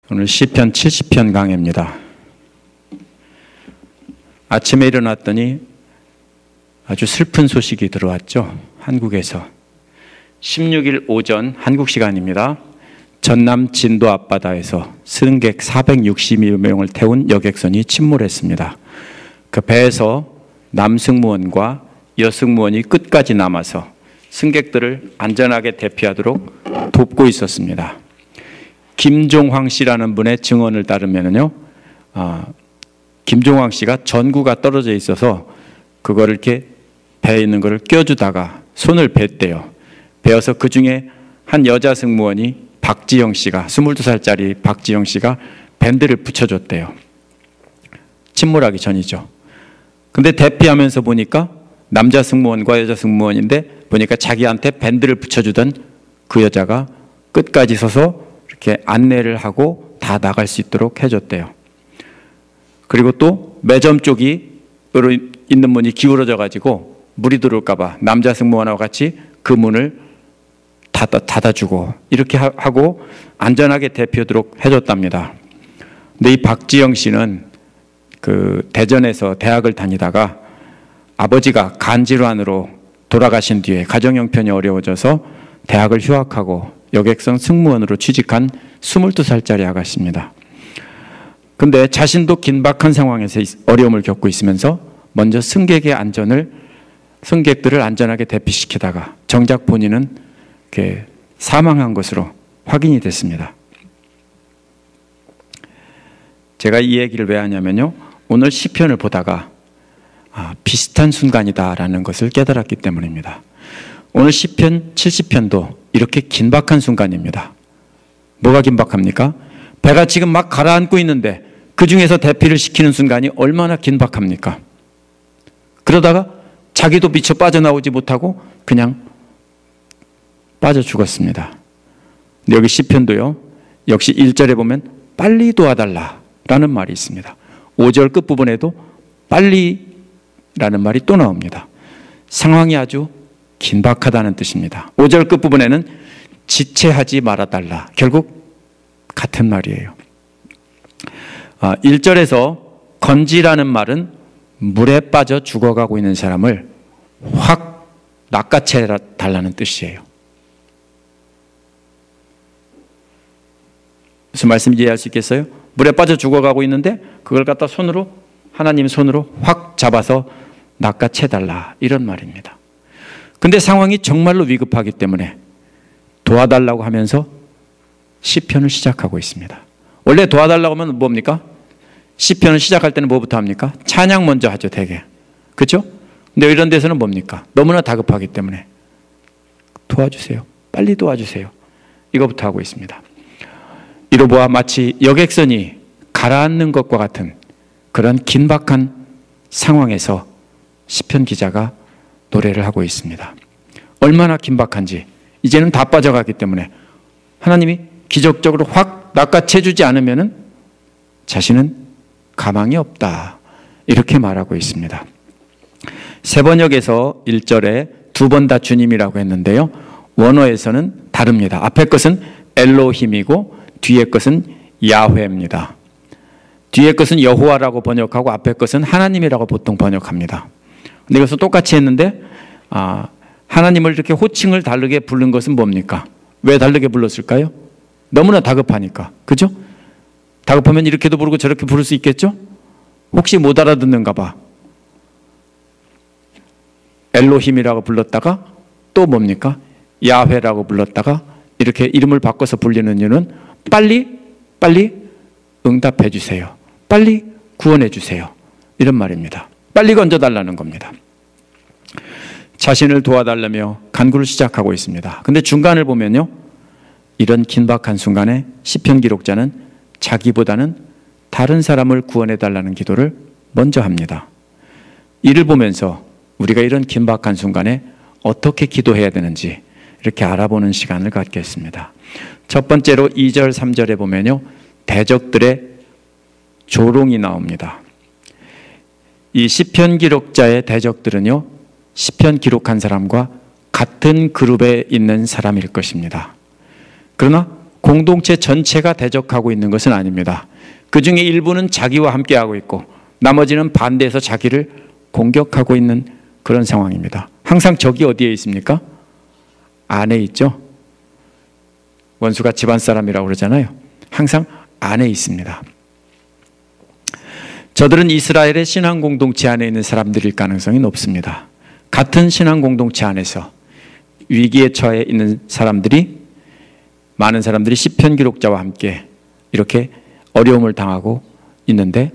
오늘 시편 70편 강해입니다. 아침에 일어났더니 아주 슬픈 소식이 들어왔죠. 한국에서 16일 오전 한국 시간입니다. 전남 진도 앞바다에서 승객 460명을 태운 여객선이 침몰했습니다. 그 배에서 남승무원과 여승무원이 끝까지 남아서 승객들을 안전하게 대피하도록 돕고 있었습니다. 김종황 씨라는 분의 증언을 따르면요, 김종황 씨가 전구가 떨어져 있어서 그거를 이렇게 배에 있는 거를 껴주다가 손을 뱄대요. 베어서 그 중에 한 여자 승무원이 박지영 씨가 22살짜리 박지영 씨가 밴드를 붙여줬대요. 침몰하기 전이죠. 근데 대피하면서 보니까 남자 승무원과 여자 승무원인데 보니까 자기한테 밴드를 붙여주던 그 여자가 끝까지 서서 이렇게 안내를 하고 다 나갈 수 있도록 해줬대요. 그리고 또 매점 쪽으로 있는 문이 기울어져 가지고 물이 들어올까 봐 남자 승무원하고 같이 그 문을 닫아주고 이렇게 하고 안전하게 대피하도록 해줬답니다. 근데 이 박지영 씨는 그 대전에서 대학을 다니다가 아버지가 간 질환으로 돌아가신 뒤에 가정 형편이 어려워져서 대학을 휴학하고 여객선 승무원으로 취직한 22살짜리 아가씨입니다. 근데 자신도 긴박한 상황에서 어려움을 겪고 있으면서 먼저 승객들을 안전하게 대피시키다가 정작 본인은 이렇게 사망한 것으로 확인이 됐습니다. 제가 이 얘기를 왜 하냐면요, 오늘 시편을 보다가 비슷한 순간이다라는 것을 깨달았기 때문입니다. 오늘 시편 70편도 이렇게 긴박한 순간입니다. 뭐가 긴박합니까? 배가 지금 막 가라앉고 있는데 그 중에서 대피를 시키는 순간이 얼마나 긴박합니까? 그러다가 자기도 미처 빠져나오지 못하고 그냥 빠져 죽었습니다. 근데 여기 시편도요, 역시 1절에 보면 빨리 도와달라라는 말이 있습니다. 5절 끝부분에도 빨리라는 말이 또 나옵니다. 상황이 아주 긴박하다는 뜻입니다. 5절 끝부분에는 지체하지 말아달라. 결국 같은 말이에요. 1절에서 건지라는 말은 물에 빠져 죽어가고 있는 사람을 확 낚아채 달라는 뜻이에요. 무슨 말씀인지 이해할 수 있겠어요? 물에 빠져 죽어가고 있는데 그걸 갖다 하나님 손으로 확 잡아서 낚아채 달라, 이런 말입니다. 근데 상황이 정말로 위급하기 때문에 도와달라고 하면서 시편을 시작하고 있습니다. 원래 도와달라고 하면 뭡니까? 시편을 시작할 때는 뭐부터 합니까? 찬양 먼저 하죠, 대개. 그렇죠? 근데 이런 데서는 뭡니까? 너무나 다급하기 때문에 도와주세요, 빨리 도와주세요, 이거부터 하고 있습니다. 이로 보아 마치 여객선이 가라앉는 것과 같은 그런 긴박한 상황에서 시편 기자가 노래를 하고 있습니다. 얼마나 긴박한지 이제는 다 빠져가기 때문에 하나님이 기적적으로 확 낚아채 주지 않으면 자신은 가망이 없다, 이렇게 말하고 있습니다. 세번역에서 1절에 두 번 다 주님이라고 했는데요, 원어에서는 다릅니다. 앞에 것은 엘로힘이고 뒤에 것은 야훼입니다. 뒤에 것은 여호와라고 번역하고 앞에 것은 하나님이라고 보통 번역합니다. 근데 이것을 똑같이 했는데 하나님을 이렇게 호칭을 다르게 부른 것은 뭡니까? 왜 다르게 불렀을까요? 너무나 다급하니까. 그죠? 다급하면 이렇게도 부르고 저렇게 부를 수 있겠죠? 혹시 못 알아듣는가 봐. 엘로힘이라고 불렀다가 또 뭡니까? 야훼라고 불렀다가 이렇게 이름을 바꿔서 불리는 이유는 빨리 응답해 주세요, 빨리 구원해 주세요, 이런 말입니다. 빨리 건져달라는 겁니다. 자신을 도와달라며 간구를 시작하고 있습니다. 근데 중간을 보면요, 이런 긴박한 순간에 시편 기록자는 자기보다는 다른 사람을 구원해달라는 기도를 먼저 합니다. 이를 보면서 우리가 이런 긴박한 순간에 어떻게 기도해야 되는지 이렇게 알아보는 시간을 갖겠습니다. 첫 번째로 2절, 3절에 보면요, 대적들의 조롱이 나옵니다. 이 시편 기록자의 대적들은요, 시편 기록한 사람과 같은 그룹에 있는 사람일 것입니다. 그러나 공동체 전체가 대적하고 있는 것은 아닙니다. 그 중에 일부는 자기와 함께하고 있고 나머지는 반대해서 자기를 공격하고 있는 그런 상황입니다. 항상 적이 어디에 있습니까? 안에 있죠. 원수가 집안 사람이라고 그러잖아요. 항상 안에 있습니다. 저들은 이스라엘의 신앙 공동체 안에 있는 사람들일 가능성이 높습니다. 같은 신앙 공동체 안에서 위기에 처해 있는 사람들이, 많은 사람들이 시편 기록자와 함께 이렇게 어려움을 당하고 있는데,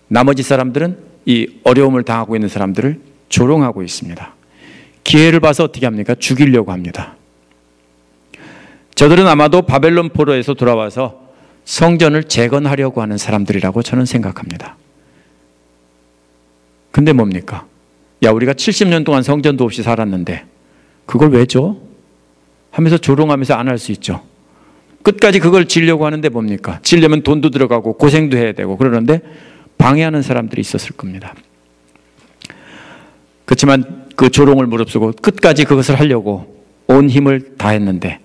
나머지 사람들은 이 어려움을 당하고 있는 사람들을 조롱하고 있습니다. 기회를 봐서 어떻게 합니까? 죽이려고 합니다. 저들은 아마도 바벨론 포로에서 돌아와서 성전을 재건하려고 하는 사람들이라고 저는 생각합니다. 근데 뭡니까? 야, 우리가 70년 동안 성전도 없이 살았는데 그걸 왜 줘? 하면서 조롱하면서 안 할 수 있죠. 끝까지 그걸 지려고 하는데 뭡니까? 지려면 돈도 들어가고 고생도 해야 되고 그러는데 방해하는 사람들이 있었을 겁니다. 그렇지만 그 조롱을 무릅쓰고 끝까지 그것을 하려고 온 힘을 다했는데,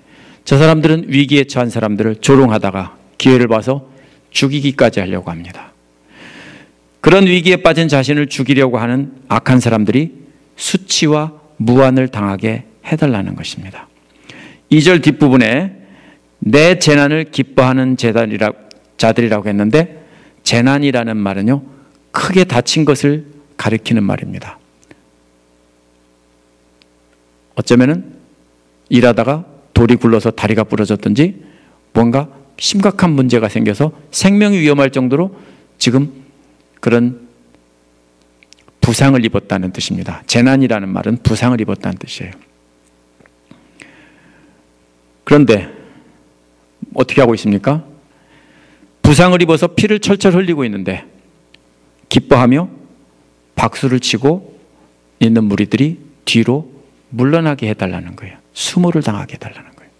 저 사람들은 위기에 처한 사람들을 조롱하다가 기회를 봐서 죽이기까지 하려고 합니다. 그런 위기에 빠진 자신을 죽이려고 하는 악한 사람들이 수치와 무한을 당하게 해달라는 것입니다. 2절 뒷부분에 내 재난을 기뻐하는 자들이라고 했는데, 재난이라는 말은요, 크게 다친 것을 가리키는 말입니다. 어쩌면은 일하다가 돌이 굴러서 다리가 부러졌든지 뭔가 심각한 문제가 생겨서 생명이 위험할 정도로 지금 그런 부상을 입었다는 뜻입니다. 재난이라는 말은 부상을 입었다는 뜻이에요. 그런데 어떻게 하고 있습니까? 부상을 입어서 피를 철철 흘리고 있는데 기뻐하며 박수를 치고 있는 무리들이 뒤로 물러나게 해달라는 거예요. 수모를 당하게 해달라는 거예요.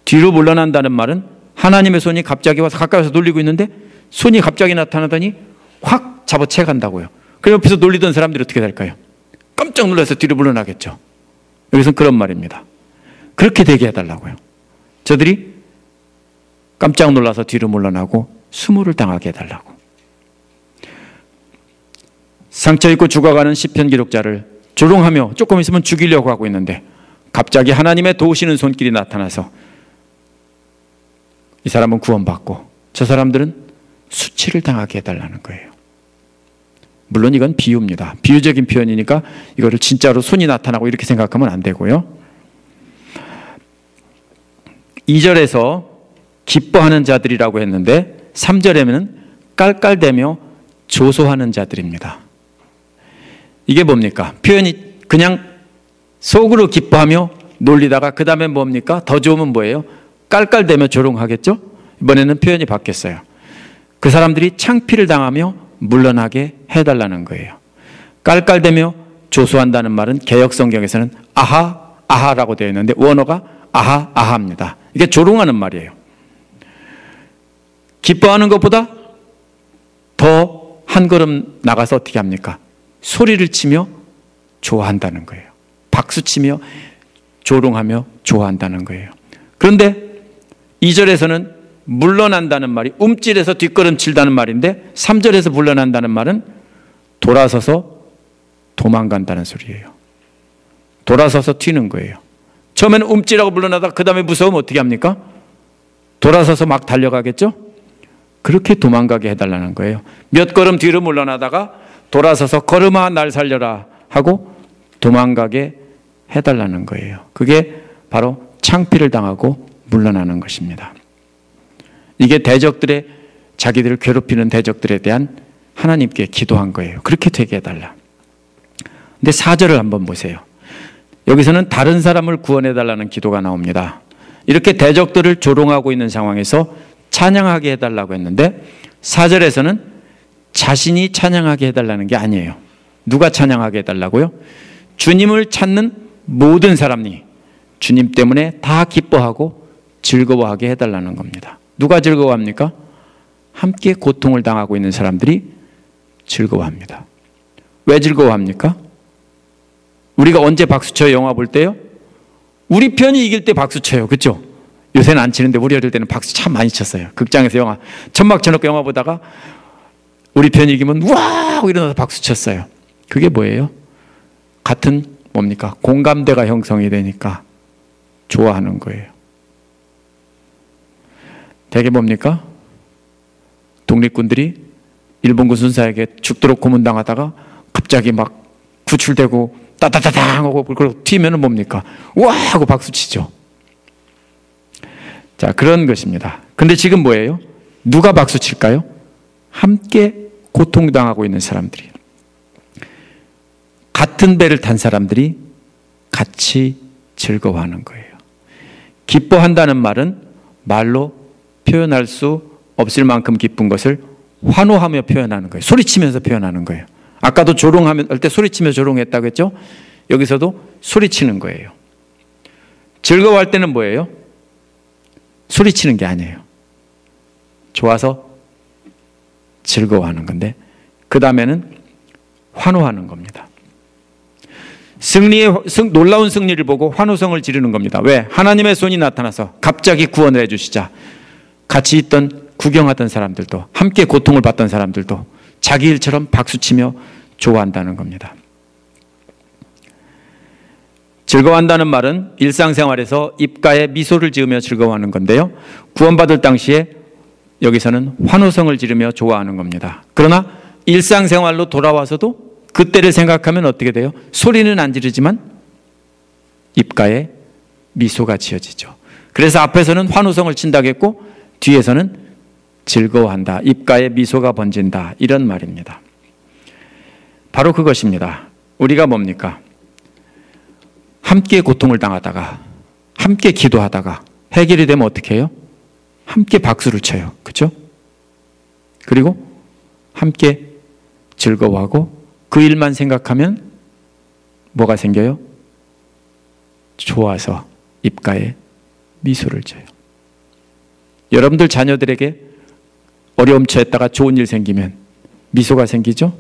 뒤로 물러난다는 말은 하나님의 손이 갑자기 와서 가까이서 놀리고 있는데 손이 갑자기 나타나더니 확 잡아채 간다고요. 그 옆에서 놀리던 사람들이 어떻게 될까요? 깜짝 놀라서 뒤로 물러나겠죠. 여기서는 그런 말입니다. 그렇게 되게 해달라고요. 저들이 깜짝 놀라서 뒤로 물러나고 수모를 당하게 해달라고. 상처 입고 죽어가는 시편 기록자를 조롱하며 조금 있으면 죽이려고 하고 있는데 갑자기 하나님의 도우시는 손길이 나타나서 이 사람은 구원받고 저 사람들은 수치를 당하게 해달라는 거예요. 물론 이건 비유입니다. 비유적인 표현이니까 이거를 진짜로 손이 나타나고 이렇게 생각하면 안 되고요. 2절에서 기뻐하는 자들이라고 했는데 3절에는 깔깔대며 조소하는 자들입니다. 이게 뭡니까? 표현이 그냥 속으로 기뻐하며 놀리다가 그 다음에 뭡니까? 더 좋으면 뭐예요? 깔깔대며 조롱하겠죠? 이번에는 표현이 바뀌었어요. 그 사람들이 창피를 당하며 물러나게 해달라는 거예요. 깔깔대며 조소한다는 말은 개역성경에서는 아하, 아하라고 되어 있는데 원어가 아하, 아하입니다. 이게 조롱하는 말이에요. 기뻐하는 것보다 더 한 걸음 나가서 어떻게 합니까? 소리를 치며 좋아한다는 거예요. 박수치며 조롱하며 좋아한다는 거예요. 그런데 2절에서는 물러난다는 말이 움찔해서 뒷걸음칠다는 말인데 3절에서 물러난다는 말은 돌아서서 도망간다는 소리예요. 돌아서서 튀는 거예요. 처음에는 움찔하고 물러나다가 그 다음에 무서우면 어떻게 합니까? 돌아서서 막 달려가겠죠? 그렇게 도망가게 해달라는 거예요. 몇 걸음 뒤로 물러나다가 돌아서서 걸음아 날 살려라 하고 도망가게 해달라는 거예요. 그게 바로 창피를 당하고 물러나는 것입니다. 이게 대적들의, 자기들을 괴롭히는 대적들에 대한 하나님께 기도한 거예요. 그렇게 되게 해달라. 근데 4절을 한번 보세요. 여기서는 다른 사람을 구원해달라는 기도가 나옵니다. 이렇게 대적들을 조롱하고 있는 상황에서 찬양하게 해달라고 했는데 4절에서는 자신이 찬양하게 해달라는 게 아니에요. 누가 찬양하게 해달라고요? 주님을 찾는 모든 사람이 주님 때문에 다 기뻐하고 즐거워하게 해달라는 겁니다. 누가 즐거워합니까? 함께 고통을 당하고 있는 사람들이 즐거워합니다. 왜 즐거워합니까? 우리가 언제 박수쳐요? 영화 볼 때요? 우리 편이 이길 때 박수쳐요. 그렇죠? 요새는 안 치는데 우리 어릴 때는 박수 참 많이 쳤어요. 극장에서 영화 천막 쳐놓고 영화 보다가 우리 편 이기면 우와 하고 일어나서 박수 쳤어요. 그게 뭐예요? 같은 뭡니까? 공감대가 형성이 되니까 좋아하는 거예요. 대개 뭡니까? 독립군들이 일본군 순사에게 죽도록 고문당하다가 갑자기 막 구출되고 따다다당 하고 그러고 튀면은 뭡니까? 우와 하고 박수 치죠. 자, 그런 것입니다. 근데 지금 뭐예요? 누가 박수 칠까요? 함께 고통당하고 있는 사람들이, 같은 배를 탄 사람들이 같이 즐거워하는 거예요. 기뻐한다는 말은 말로 표현할 수 없을 만큼 기쁜 것을 환호하며 표현하는 거예요. 소리치면서 표현하는 거예요. 아까도 조롱하면 할 때 소리치며 조롱했다고 했죠? 여기서도 소리치는 거예요. 즐거워할 때는 뭐예요? 소리치는 게 아니에요. 좋아서 즐거워하는 건데 그 다음에는 환호하는 겁니다. 놀라운 승리를 보고 환호성을 지르는 겁니다. 왜? 하나님의 손이 나타나서 갑자기 구원을 해주시자 같이 있던 구경하던 사람들도 함께 고통을 받던 사람들도 자기 일처럼 박수치며 좋아한다는 겁니다. 즐거워한다는 말은 일상생활에서 입가에 미소를 지으며 즐거워하는 건데요. 구원받을 당시에 여기서는 환호성을 지르며 좋아하는 겁니다. 그러나 일상생활로 돌아와서도 그때를 생각하면 어떻게 돼요? 소리는 안 지르지만 입가에 미소가 지어지죠. 그래서 앞에서는 환호성을 친다고 했고 뒤에서는 즐거워한다, 입가에 미소가 번진다, 이런 말입니다. 바로 그것입니다. 우리가 뭡니까? 함께 고통을 당하다가 함께 기도하다가 해결이 되면 어떻게 해요? 함께 박수를 쳐요. 그렇죠? 그리고 함께 즐거워하고 그 일만 생각하면 뭐가 생겨요? 좋아서 입가에 미소를 져요. 여러분들 자녀들에게 어려움 처했다가 좋은 일 생기면 미소가 생기죠?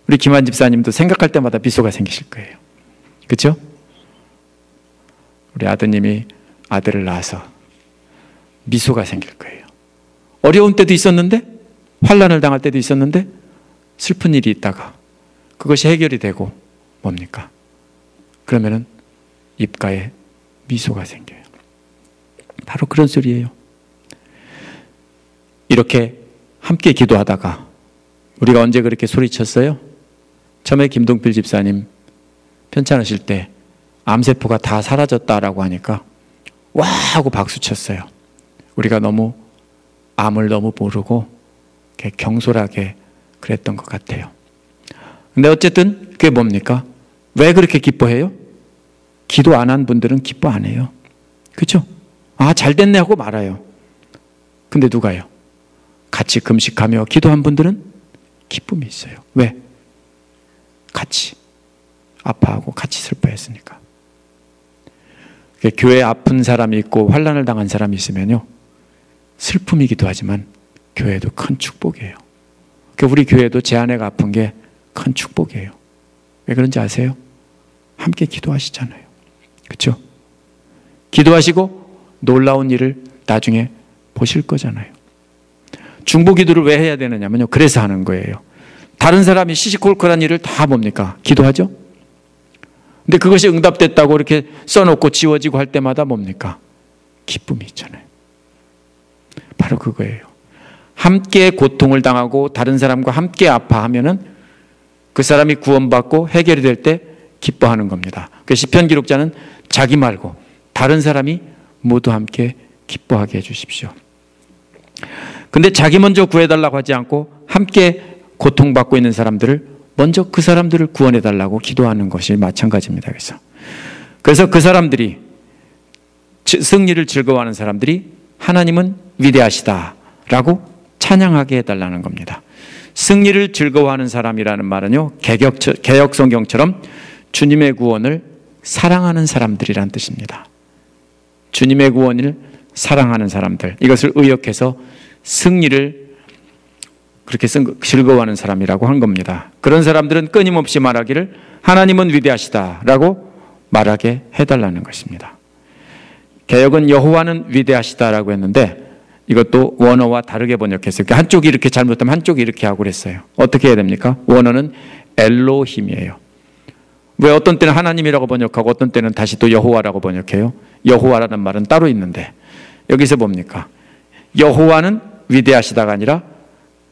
우리 김한 집사님도 생각할 때마다 미소가 생기실 거예요. 그렇죠? 우리 아드님이 아들을 낳아서 미소가 생길 거예요. 어려운 때도 있었는데 환난을 당할 때도 있었는데 슬픈 일이 있다가 그것이 해결이 되고 뭡니까? 그러면은 입가에 미소가 생겨요. 바로 그런 소리예요. 이렇게 함께 기도하다가 우리가 언제 그렇게 소리쳤어요? 처음에 김동필 집사님 편찮으실 때 암세포가 다 사라졌다라고 하니까 와 하고 박수 쳤어요. 우리가 너무 암을 너무 모르고 경솔하게 그랬던 것 같아요. 근데 어쨌든 그게 뭡니까? 왜 그렇게 기뻐해요? 기도 안 한 분들은 기뻐 안 해요. 그렇죠? 아, 잘 됐네 하고 말아요. 근데 누가요? 같이 금식하며 기도한 분들은 기쁨이 있어요. 왜? 같이 아파하고 같이 슬퍼했으니까. 교회에 아픈 사람이 있고 환난을 당한 사람이 있으면요, 슬픔이기도 하지만 교회도 큰 축복이에요. 우리 교회도 제 아내가 아픈 게 큰 축복이에요. 왜 그런지 아세요? 함께 기도하시잖아요. 그렇죠? 기도하시고 놀라운 일을 나중에 보실 거잖아요. 중보기도를 왜 해야 되느냐면요, 그래서 하는 거예요. 다른 사람이 시시콜콜한 일을 다 뭡니까? 기도하죠? 근데 그것이 응답됐다고 이렇게 써놓고 지워지고 할 때마다 뭡니까? 기쁨이 있잖아요. 바로 그거예요. 함께 고통을 당하고 다른 사람과 함께 아파하면은 그 사람이 구원받고 해결이 될 때 기뻐하는 겁니다. 그 시편 기록자는 자기 말고 다른 사람이 모두 함께 기뻐하게 해주십시오. 근데 자기 먼저 구해달라고 하지 않고 함께 고통받고 있는 사람들을 먼저 그 사람들을 구원해달라고 기도하는 것이 마찬가지입니다. 그래서 그 사람들이, 승리를 즐거워하는 사람들이 하나님은 위대하시다라고 찬양하게 해달라는 겁니다. 승리를 즐거워하는 사람이라는 말은요, 개역 성경처럼 주님의 구원을 사랑하는 사람들이란 뜻입니다. 주님의 구원을 사랑하는 사람들, 이것을 의역해서 승리를 그렇게 즐거워하는 사람이라고 한 겁니다. 그런 사람들은 끊임없이 말하기를 하나님은 위대하시다라고 말하게 해달라는 것입니다. 개역은 여호와는 위대하시다라고 했는데 이것도 원어와 다르게 번역했어요. 한쪽이 이렇게 잘못하면 한쪽이 이렇게 하고 그랬어요. 어떻게 해야 됩니까? 원어는 엘로힘이에요. 왜 어떤 때는 하나님이라고 번역하고 어떤 때는 다시 또 여호와라고 번역해요? 여호와라는 말은 따로 있는데 여기서 뭡니까? 여호와는 위대하시다가 아니라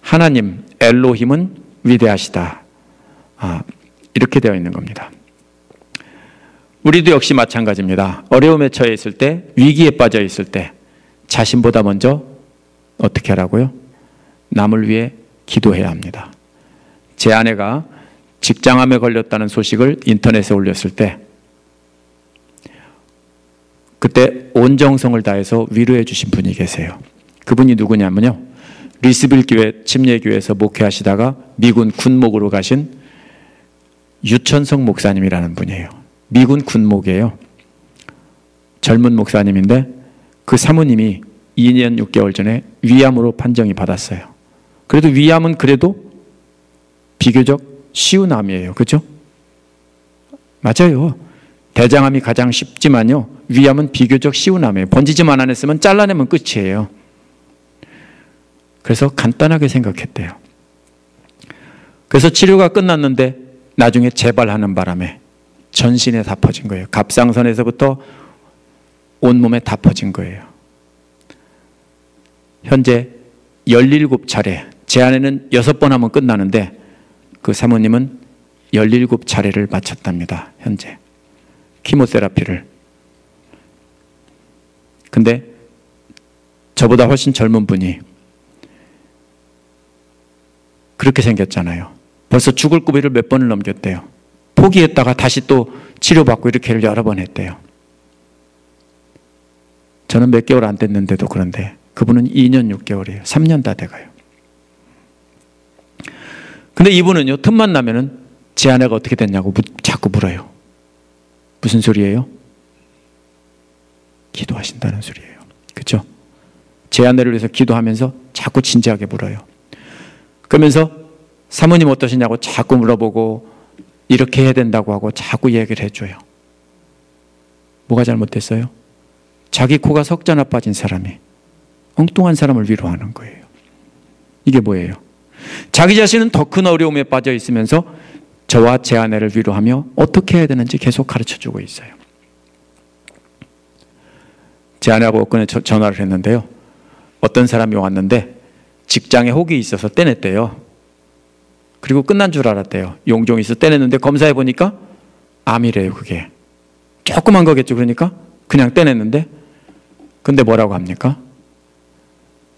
하나님 엘로힘은 위대하시다. 이렇게 되어 있는 겁니다. 우리도 역시 마찬가지입니다. 어려움에 처해 있을 때, 위기에 빠져 있을 때 자신보다 먼저 어떻게 하라고요? 남을 위해 기도해야 합니다. 제 아내가 직장암에 걸렸다는 소식을 인터넷에 올렸을 때 그때 온 정성을 다해서 위로해 주신 분이 계세요. 그분이 누구냐면요, 리스빌 교회 침례교회에서 목회하시다가 미군 군목으로 가신 유천성 목사님이라는 분이에요. 미군 군목이에요. 젊은 목사님인데 그 사모님이 2년 6개월 전에 위암으로 판정이 받았어요. 그래도 위암은 그래도 비교적 쉬운 암이에요. 그렇죠? 맞아요. 대장암이 가장 쉽지만요, 위암은 비교적 쉬운 암이에요. 번지지만 안 했으면 잘라내면 끝이에요. 그래서 간단하게 생각했대요. 그래서 치료가 끝났는데 나중에 재발하는 바람에 전신에 다 퍼진 거예요. 갑상선에서부터 온몸에 다 퍼진 거예요. 현재 17차례, 제 아내는 6번 하면 끝나는데 그 사모님은 17차례를 마쳤답니다. 현재 키모테라피를. 근데 저보다 훨씬 젊은 분이 그렇게 생겼잖아요. 벌써 죽을 고비를 몇 번을 넘겼대요. 포기했다가 다시 또 치료받고 이렇게를 여러 번 했대요. 저는 몇 개월 안 됐는데도 그런데 그분은 2년 6개월이에요. 3년 다 돼가요. 근데 이분은요, 틈만 나면은 제 아내가 어떻게 됐냐고 자꾸 물어요. 무슨 소리예요? 기도하신다는 소리예요. 그렇죠? 제 아내를 위해서 기도하면서 자꾸 진지하게 물어요. 그러면서 사모님 어떠시냐고 자꾸 물어보고 이렇게 해야 된다고 하고 자꾸 얘기를 해줘요. 뭐가 잘못됐어요? 자기 코가 석자나 빠진 사람이 엉뚱한 사람을 위로하는 거예요. 이게 뭐예요? 자기 자신은 더 큰 어려움에 빠져 있으면서 저와 제 아내를 위로하며 어떻게 해야 되는지 계속 가르쳐주고 있어요. 제 아내하고 엊그제 전화를 했는데요, 어떤 사람이 왔는데 직장에 혹이 있어서 떼냈대요. 그리고 끝난 줄 알았대요. 용종이 있어서 떼냈는데 검사해 보니까 암이래요. 그게 조그만 거겠죠. 그러니까 그냥 떼냈는데, 근데 뭐라고 합니까?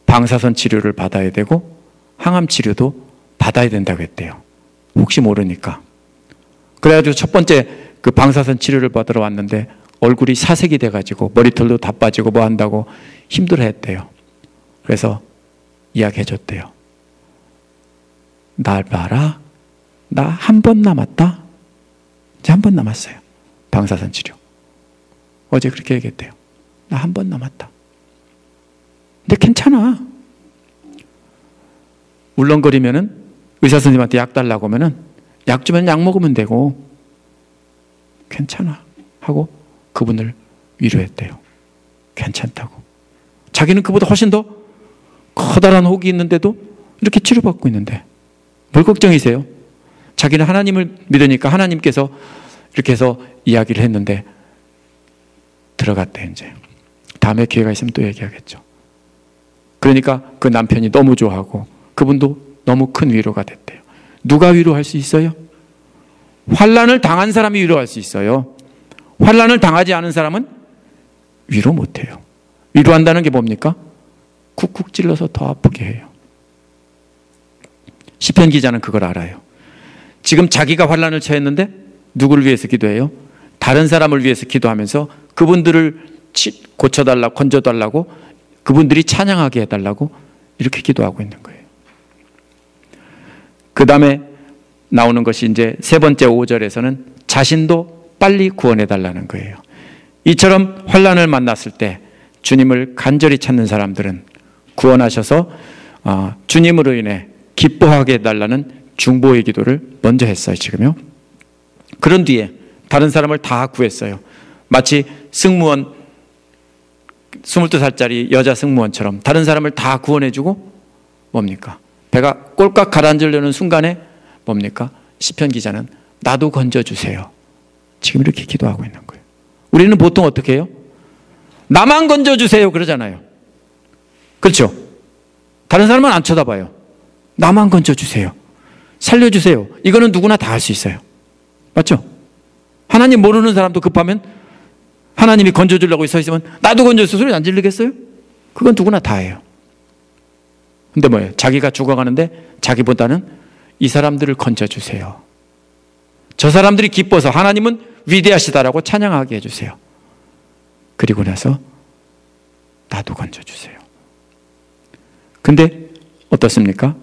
방사선 치료를 받아야 되고 항암 치료도 받아야 된다고 했대요. 혹시 모르니까. 그래가지고 첫 번째 그 방사선 치료를 받으러 왔는데 얼굴이 사색이 돼가지고 머리털도 다 빠지고 뭐 한다고 힘들어했대요. 그래서 이야기해줬대요. 날 봐라, 나 한 번 남았다. 이제 한 번 남았어요. 방사선 치료. 어제 그렇게 얘기했대요. 나 한 번 남았다. 근데 괜찮아. 울렁거리면은 의사 선생님한테 약 달라고 하면은 약 주면 약 먹으면 되고 괜찮아 하고 그분을 위로했대요. 괜찮다고. 자기는 그보다 훨씬 더 커다란 혹이 있는데도 이렇게 치료받고 있는데 뭘 걱정이세요? 자기는 하나님을 믿으니까 하나님께서 이렇게 해서 이야기를 했는데 들어갔대. 이제 다음에 기회가 있으면 또 얘기하겠죠. 그러니까 그 남편이 너무 좋아하고 그분도 너무 큰 위로가 됐대요. 누가 위로할 수 있어요? 환난을 당한 사람이 위로할 수 있어요. 환난을 당하지 않은 사람은 위로 못해요. 위로한다는 게 뭡니까? 쿡쿡 찔러서 더 아프게 해요. 시편 기자는 그걸 알아요. 지금 자기가 환난을 처했는데 누구를 위해서 기도해요? 다른 사람을 위해서 기도하면서 그분들을 고쳐달라고, 건져달라고, 그분들이 찬양하게 해달라고 이렇게 기도하고 있는 거예요. 그 다음에 나오는 것이 이제 세 번째 5절에서는 자신도 빨리 구원해달라는 거예요. 이처럼 환난을 만났을 때 주님을 간절히 찾는 사람들은 구원하셔서 주님으로 인해 기뻐하게 해달라는 중보의 기도를 먼저 했어요. 지금요. 그런 뒤에 다른 사람을 다 구했어요. 마치 승무원 22살짜리 여자 승무원처럼 다른 사람을 다 구원해주고 뭡니까? 배가 꼴깍 가라앉으려는 순간에 뭡니까? 시편 기자는 나도 건져주세요. 지금 이렇게 기도하고 있는 거예요. 우리는 보통 어떻게 해요? 나만 건져주세요 그러잖아요. 그렇죠? 다른 사람은 안 쳐다봐요. 나만 건져주세요. 살려주세요. 이거는 누구나 다 할 수 있어요. 맞죠? 하나님 모르는 사람도 급하면 하나님이 건져주려고 서 있으면 나도 건져서 소리 안 지르겠어요? 그건 누구나 다 해요. 근데 뭐예요? 자기가 죽어가는데 자기보다는 이 사람들을 건져주세요. 저 사람들이 기뻐서 하나님은 위대하시다라고 찬양하게 해주세요. 그리고 나서 나도 건져주세요. 근데 어떻습니까?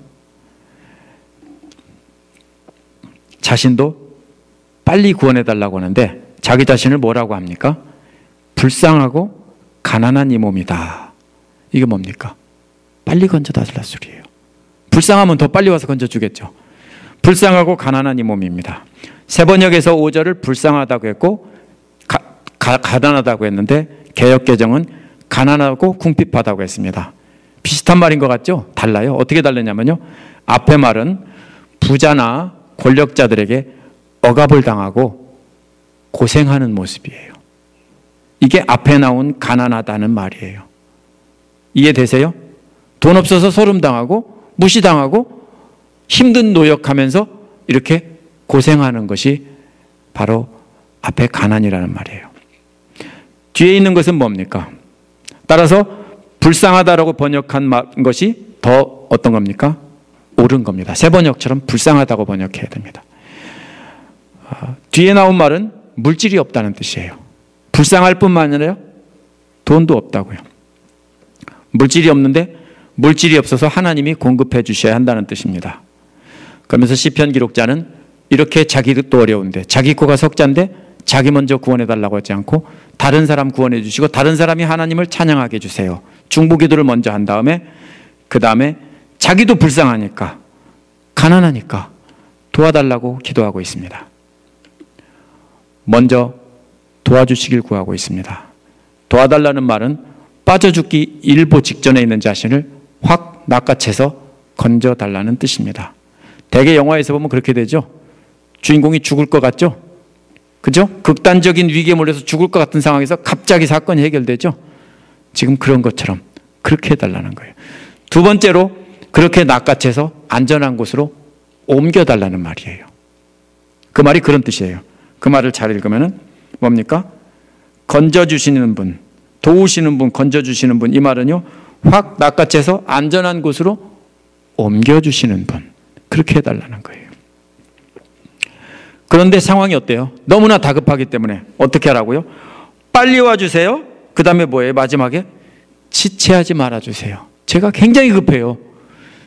자신도 빨리 구원해달라고 하는데 자기 자신을 뭐라고 합니까? 불쌍하고 가난한 이 몸이다. 이게 뭡니까? 빨리 건져달라 소리예요. 불쌍하면 더 빨리 와서 건져주겠죠. 불쌍하고 가난한 이 몸입니다. 세번역에서 5절을 불쌍하다고 했고 가난하다고 했는데 개역개정은 가난하고 궁핍하다고 했습니다. 비슷한 말인 것 같죠? 달라요. 어떻게 다르냐면요. 앞에 말은 부자나 권력자들에게 억압을 당하고 고생하는 모습이에요. 이게 앞에 나온 가난하다는 말이에요. 이해되세요? 돈 없어서 소름당하고 무시당하고 힘든 노역하면서 이렇게 고생하는 것이 바로 앞에 가난이라는 말이에요. 뒤에 있는 것은 뭡니까? 따라서 불쌍하다라고 번역한 것이 더 어떤 겁니까? 옳은 겁니다. 세 번역처럼 불쌍하다고 번역해야 됩니다. 뒤에 나온 말은 물질이 없다는 뜻이에요. 불쌍할 뿐만 아니라 돈도 없다고요. 물질이 없는데 물질이 없어서 하나님이 공급해 주셔야 한다는 뜻입니다. 그러면서 시편 기록자는 이렇게 자기도 어려운데 자기 코가 석자인데 자기 먼저 구원해 달라고 하지 않고 다른 사람 구원해 주시고 다른 사람이 하나님을 찬양하게 해주세요. 중보기도를 먼저 한 다음에 그 다음에 자기도 불쌍하니까 가난하니까 도와달라고 기도하고 있습니다. 먼저 도와주시길 구하고 있습니다. 도와달라는 말은 빠져 죽기 일보 직전에 있는 자신을 확 낚아채서 건져달라는 뜻입니다. 대개 영화에서 보면 그렇게 되죠. 주인공이 죽을 것 같죠? 그죠? 극단적인 위기에 몰려서 죽을 것 같은 상황에서 갑자기 사건이 해결되죠? 지금 그런 것처럼 그렇게 해달라는 거예요. 두 번째로 그렇게 낚아채서 안전한 곳으로 옮겨달라는 말이에요. 그 말이 그런 뜻이에요. 그 말을 잘 읽으면은 뭡니까? 건져주시는 분, 도우시는 분, 건져주시는 분. 이 말은요, 확 낚아채서 안전한 곳으로 옮겨주시는 분. 그렇게 해달라는 거예요. 그런데 상황이 어때요? 너무나 다급하기 때문에 어떻게 하라고요? 빨리 와주세요. 그 다음에 뭐예요? 마지막에 지체하지 말아주세요. 제가 굉장히 급해요.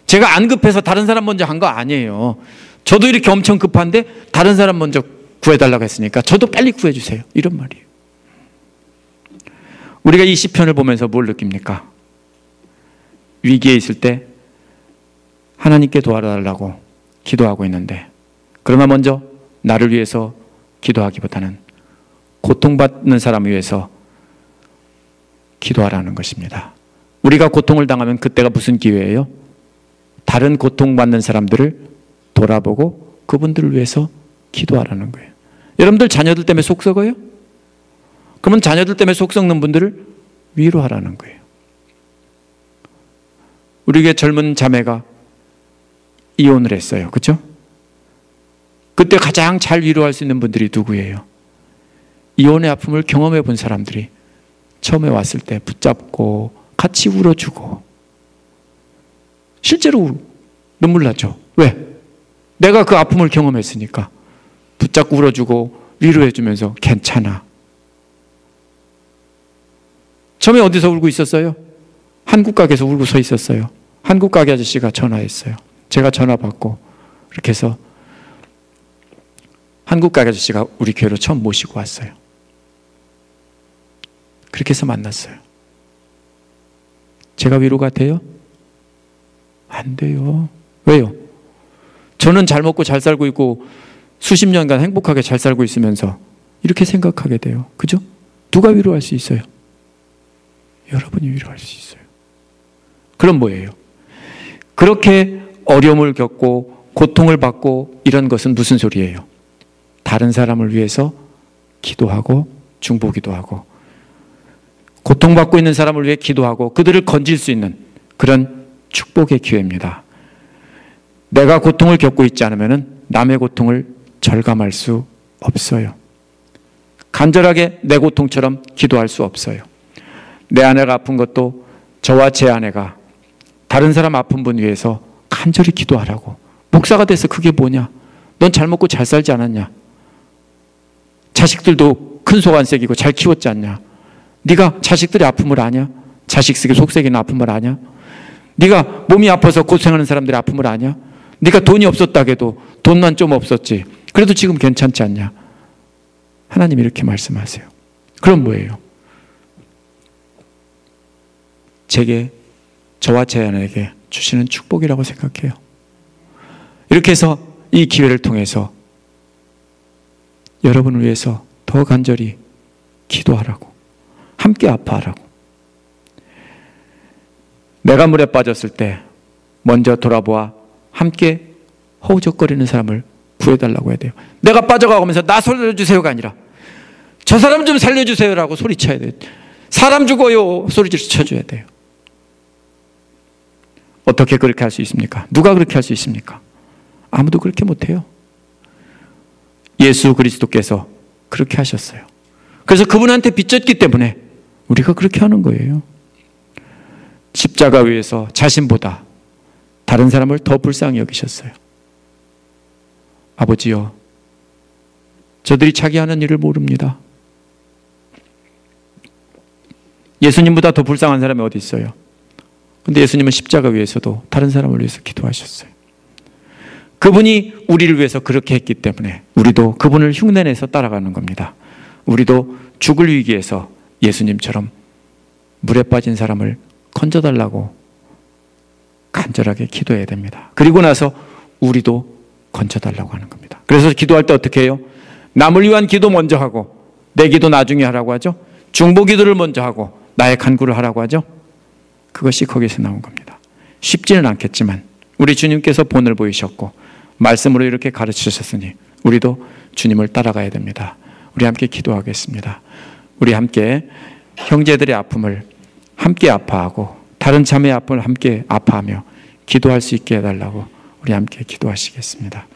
제가 안 급해서 다른 사람 먼저 한 거 아니에요. 저도 이렇게 엄청 급한데 다른 사람 먼저 구해달라고 했으니까 저도 빨리 구해주세요. 이런 말이에요. 우리가 이 시편을 보면서 뭘 느낍니까? 위기에 있을 때 하나님께 도와달라고 기도하고 있는데 그러나 먼저 나를 위해서 기도하기보다는 고통받는 사람을 위해서 기도하라는 것입니다. 우리가 고통을 당하면 그때가 무슨 기회예요? 다른 고통받는 사람들을 돌아보고 그분들을 위해서 기도하라는 거예요. 여러분들 자녀들 때문에 속 썩어요? 그러면 자녀들 때문에 속 썩는 분들을 위로하라는 거예요. 우리에게 젊은 자매가 이혼을 했어요. 그렇죠? 그때 가장 잘 위로할 수 있는 분들이 누구예요? 이혼의 아픔을 경험해 본 사람들이 처음에 왔을 때 붙잡고 같이 울어주고 실제로 눈물 나죠. 왜? 내가 그 아픔을 경험했으니까 붙잡고 울어주고 위로해주면서 괜찮아. 처음에 어디서 울고 있었어요? 한국 가게에서 울고 서 있었어요. 한국 가게 아저씨가 전화했어요. 제가 전화 받고 이렇게 해서 한국 가게 아저씨가 우리 교회로 처음 모시고 왔어요. 그렇게 해서 만났어요. 제가 위로가 돼요? 안 돼요. 왜요? 저는 잘 먹고 잘 살고 있고 수십 년간 행복하게 잘 살고 있으면서 이렇게 생각하게 돼요. 그죠? 누가 위로할 수 있어요? 여러분이 위로할 수 있어요. 그럼 뭐예요? 그렇게 어려움을 겪고 고통을 받고 이런 것은 무슨 소리예요? 다른 사람을 위해서 기도하고 중보기도 하고 고통받고 있는 사람을 위해 기도하고 그들을 건질 수 있는 그런 축복의 기회입니다. 내가 고통을 겪고 있지 않으면 남의 고통을 절감할 수 없어요. 간절하게 내 고통처럼 기도할 수 없어요. 내 아내가 아픈 것도 저와 제 아내가 다른 사람 아픈 분 위해서 간절히 기도하라고. 목사가 돼서 그게 뭐냐? 넌 잘 먹고 잘 살지 않았냐? 자식들도 큰 속 안 새기고 잘 키웠지 않냐? 네가 자식들의 아픔을 아냐? 자식 속 새기는 아픔을 아냐? 네가 몸이 아파서 고생하는 사람들의 아픔을 아냐? 네가 돈이 없었다 해도 돈만 좀 없었지. 그래도 지금 괜찮지 않냐? 하나님 이렇게 말씀하세요. 그럼 뭐예요? 제게, 저와 제 아내에게 주시는 축복이라고 생각해요. 이렇게 해서 이 기회를 통해서 여러분을 위해서 더 간절히 기도하라고, 함께 아파하라고. 내가 물에 빠졌을 때 먼저 돌아보아 함께 허우적거리는 사람을 구해달라고 해야 돼요. 내가 빠져가면서 나 살려주세요가 아니라 저 사람 좀 살려주세요라고 소리쳐야 돼요. 사람 죽어요 소리를 쳐줘야 돼요. 어떻게 그렇게 할 수 있습니까? 누가 그렇게 할 수 있습니까? 아무도 그렇게 못해요. 예수 그리스도께서 그렇게 하셨어요. 그래서 그분한테 빚졌기 때문에 우리가 그렇게 하는 거예요. 십자가 위에서 자신보다 다른 사람을 더 불쌍히 여기셨어요. 아버지요, 저들이 자기 하는 일을 모릅니다. 예수님보다 더 불쌍한 사람이 어디 있어요? 근데 예수님은 십자가 위에서도 다른 사람을 위해서 기도하셨어요. 그분이 우리를 위해서 그렇게 했기 때문에 우리도 그분을 흉내내서 따라가는 겁니다. 우리도 죽을 위기에서 예수님처럼 물에 빠진 사람을 건져달라고 간절하게 기도해야 됩니다. 그리고 나서 우리도 건져달라고 하는 겁니다. 그래서 기도할 때 어떻게 해요? 남을 위한 기도 먼저 하고 내 기도 나중에 하라고 하죠. 중보 기도를 먼저 하고 나의 간구를 하라고 하죠. 그것이 거기서 나온 겁니다. 쉽지는 않겠지만 우리 주님께서 본을 보이셨고 말씀으로 이렇게 가르치셨으니 우리도 주님을 따라가야 됩니다. 우리 함께 기도하겠습니다. 우리 함께 형제들의 아픔을 함께 아파하고 다른 자매의 아픔을 함께 아파하며 기도할 수 있게 해달라고 우리 함께 기도하시겠습니다.